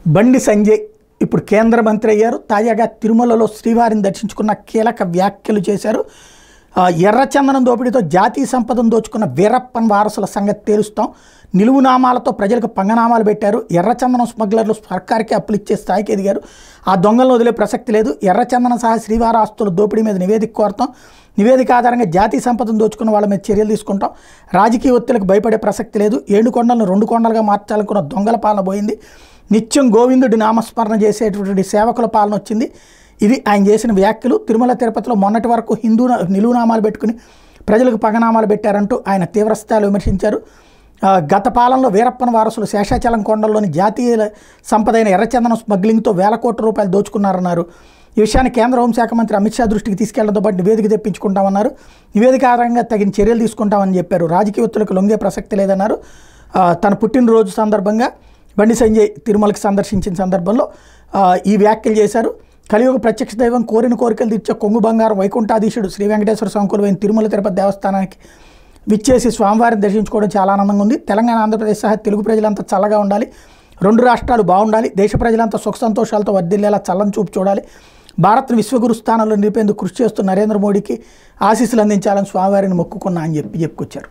బండి సంజయ్ ఇప్పుడు కేంద్ర మంత్రి అయ్యారు. తాజాగా తిరుమలలో శ్రీవారిని దర్శించుకున్న కీలక వ్యాఖ్యలు చేశారు. ఎర్రచందనం దోపిడీతో జాతీయ సంపదను దోచుకున్న వీరప్పన్ వారసుల సంగతి తేలుస్తాం. నిలువునామాలతో ప్రజలకు పంగనామాలు పెట్టారు. ఎర్రచందనం స్మగ్లర్లు సర్కార్కి అప్పులు ఇచ్చే స్థాయికి ఎదిగారు. ఆ దొంగలను వదిలే ప్రసక్తి లేదు. ఎర్రచందనం సహా శ్రీవారి ఆస్తుల దోపిడీ మీద నివేదిక కోరతాం. నివేదిక ఆధారంగా జాతీయ సంపదను దోచుకున్న వాళ్ళ మీద చర్యలు తీసుకుంటాం. రాజకీయ ఒత్తిళ్లకు భయపడే ప్రసక్తి లేదు. 7 కొండలను 2 కొండలుగా మార్చాలనుకున్న దొంగల పాలన పోయింది. నిత్యం గోవిందుడి నామస్మరణ చేసేటువంటి సేవకుల పాలన వచ్చింది. ఇది ఆయన చేసిన వ్యాఖ్యలు. తిరుమల తిరుపతిలో మొన్నటి వరకు హిందూ నిలువునామాలు పెట్టుకుని ప్రజలకు పగనామాలు పెట్టారంటూ ఆయన తీవ్రస్థాయిలో విమర్శించారు. గత పాలనలో వీరప్పన్ వారసులు శేషాచలం కొండల్లోని జాతీయ సంపదైన ఎర్రచందనం స్మగ్లింగ్తో వేల కోట్ల రూపాయలు దోచుకున్నారన్నారు. ఈ విషయాన్ని కేంద్ర హోంశాఖ మంత్రి అమిత్ షా దృష్టికి తీసుకెళ్లడంతో పాటు నివేదిక తెప్పించుకుంటామన్నారు. నివేదిక ఆధారంగా తగిన చర్యలు తీసుకుంటామని చెప్పారు. రాజకీయ ఒత్తిళ్లకు లొంగే ప్రసక్తి లేదన్నారు. తన పుట్టినరోజు సందర్భంగా బండి సంజయ్ తిరుమలకి సందర్శించిన సందర్భంలో ఈ వ్యాఖ్యలు చేశారు. కలియుగ ప్రత్యక్ష దైవం కోరిన కోరికలు తీర్చే కొంగు బంగారం వైకుంఠాధీశుడు శ్రీ వెంకటేశ్వర స్వామి కొలువైన తిరుమల తిరుపతి దేవస్థానానికి విచ్చేసి స్వామివారిని దర్శించుకోవడం చాలా ఆనందంగా ఉంది. తెలంగాణ, ఆంధ్రప్రదేశ్ సహా తెలుగు ప్రజలంతా చల్లగా ఉండాలి. 2 రాష్ట్రాలు బాగుండాలి. దేశ ప్రజలంతా సుఖ సంతోషాలతో వర్ధిల్లేలా చల్లని చూపు చూడాలి. భారత్ను విశ్వగురు స్థానంలో నిలిపేందుకు కృషి చేస్తున్న నరేంద్ర మోడీకి ఆశీస్సులు అందించాలని స్వామివారిని మొక్కుకున్నా అని చెప్పుకొచ్చారు.